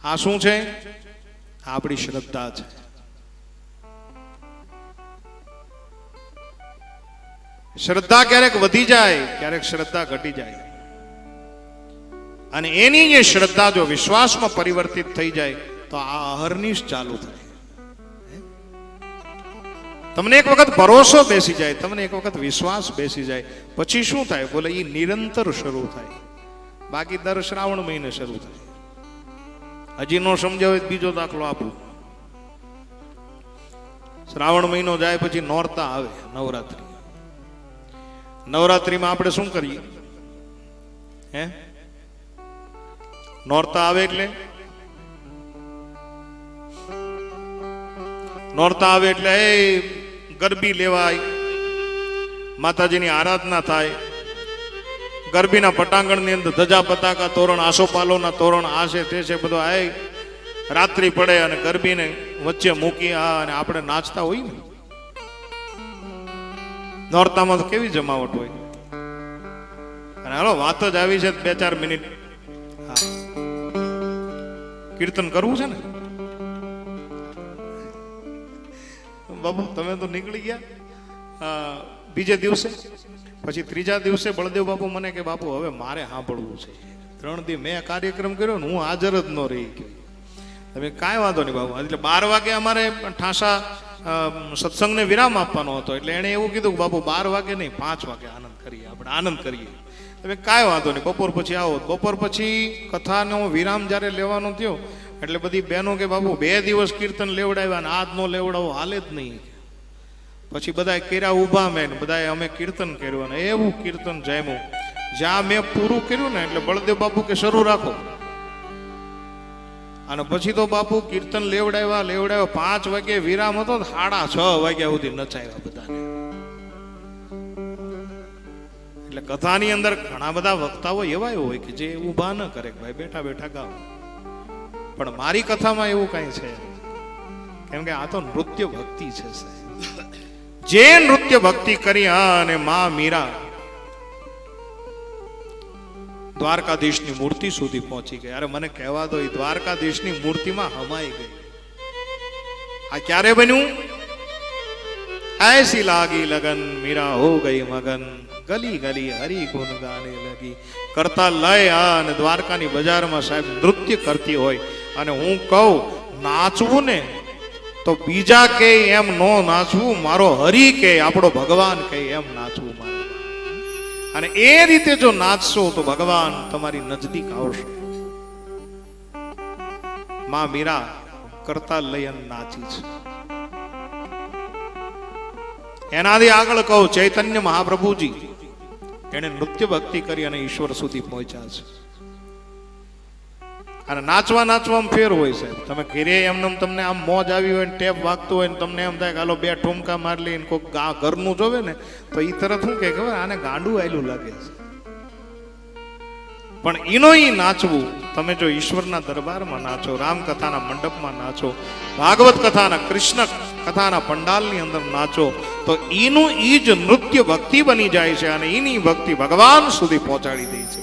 આ શું છે? આપણી શ્રદ્ધા છે. શ્રદ્ધા ક્યારેક વધી જાય, ક્યારેક શ્રદ્ધા ઘટી જાય. અને એની જે શ્રદ્ધા જો વિશ્વાસમાં પરિવર્તિત થઈ જાય તો આ અહર્નિશ ચાલુ થાય. તમને એક વખત ભરોસો બેસી જાય, તમને એક વખત વિશ્વાસ બેસી જાય, પછી શું થાય? બોલે એ નિરંતર શરૂ થાય. બાકી દર શ્રાવણ મહિને શરૂ થાય. હજી નો સમજાવે બીજો દાખલો આપું. શ્રાવણ મહિનો જાય પછી નોરતા આવે, નવરાત્રી. નવરાત્રીમાં આપણે શું કરીએ? હે, નોરતા આવે એટલે નોરતા આવે એટલે એ ગરબી લેવાય, માતાજીની આરાધના થાય. ગરબીના પટાંગણની અંદર ધજા પતાકા તોરણ, આસોપાલોના તોરણ, આ છે તે છે બધું. આ રાત્રિ પડે અને ગરબીને વચ્ચે મૂકી અને આપણે નાચતા હોય ને. નોરતામાં તો કેવી જમાવટ હોય. અને હાલો વાત જ આવી છે 2-4 મિનિટ. હા, કીર્તન કરવું છે ને બાબુ? તમે તો નીકળી ગયા બીજે દિવસે. પછી ત્રીજા દિવસે બળદેવ બાપુ મને કે બાપુ હવે મારે સાંભળવું છે. 3 દી મેં કાર્યક્રમ કર્યો ને હું હાજર જ ન રહી ગયો. તમે કાંઈ વાંધો નહીં બાબુ. એટલે 12 વાગે અમારે ઠાસા સત્સંગને વિરામ આપવાનો હતો. એટલે એણે એવું કીધું કે બાપુ 12 વાગે નહીં, 5 વાગે આનંદ કરીએ, આપણે આનંદ કરીએ. તમે કાંઈ વાંધો નહીં, બપોર પછી આવો. બપોર પછી કથાનો વિરામ જ્યારે લેવાનો થયો એટલે બધી બહેનો કે બાપુ 2 દિવસ કીર્તન લેવડાવ્યા ને આજ નો લેવડાવો હાલે જ નહીં. પછી બધા કેરા ઉભા મેં બધા અમે કીર્તન કર્યું અને એવું કીર્તન જામ્યું. જ્યાં મેં પૂરું કર્યું ને એટલે બળદેવ બાપુ કે શરૂ રાખો. અને પછી તો બાપુ કીર્તન લેવડાવ્યા 5 વાગે વિરામ હતો, 6:30 વાગ્યા સુધી નચાવ્યા બધાને. એટલે કથાની અંદર ઘણા બધા વક્તાઓ એવા હોય કે જે ઊભા ન કરે, ભાઈ બેઠા બેઠા ગાઓ. પણ મારી કથામાં એવું કઈ છે કેમ કે આ તો નૃત્ય ભક્તિ છે. જે નૃત્ય ભક્તિ કરી અને માં મીરા દ્વારકાધીશની મૂર્તિ સુધી પહોંચી ગઈ. અરે મને કહેવા દો, એ દ્વારકાધીશની મૂર્તિમાં હમાઈ ગઈ. આ ક્યારે બન્યું? ऐसी लागी लगन मीरा हो गई मगन, गली गली हरि गुण गाने लगी. करता લય અને દ્વારકાની બજારમાં સાહેબ નૃત્ય કરતી હોય અને હું કહું નાચવું ને તો બીજા કે એમ નો નાચવું, મારો હરી કે આપણો ભગવાન કે એમ નાચવું મારે. અને એ રીતે જો નાચશો તો ભગવાન તમારી નજદીક આવશે. માં મીરા કરતા લય નાચી છે. એનાથી આગળ કહો ચૈતન્ય મહાપ્રભુજી, એને નૃત્ય ભક્તિ કરી અને ઈશ્વર સુધી પહોંચ્યા છે. અને નાચવામાં ફેર હોય સાહેબ. તમે ઘરે એમને તમને આમ મોજ આવી હોય ને ટેપ વાગતું હોય ને તમને એમ થાય કે હાલો 2 ઠુમકા મારી લઈને કોઈક ઘરનું જોવે ને તો એ તરત શું કે ખબર, આને ગાંડું આયલું લાગે છે. પણ એનો ઈ નાચવું, તમે જો ઈશ્વરના દરબારમાં નાચો, રામકથાના મંડપમાં નાચો, ભાગવત કથાના કૃષ્ણ કથાના પંડાલની અંદર નાચો, તો એનું ઈ જ નૃત્ય ભક્તિ બની જાય છે અને એની ભક્તિ ભગવાન સુધી પહોંચાડી દે છે.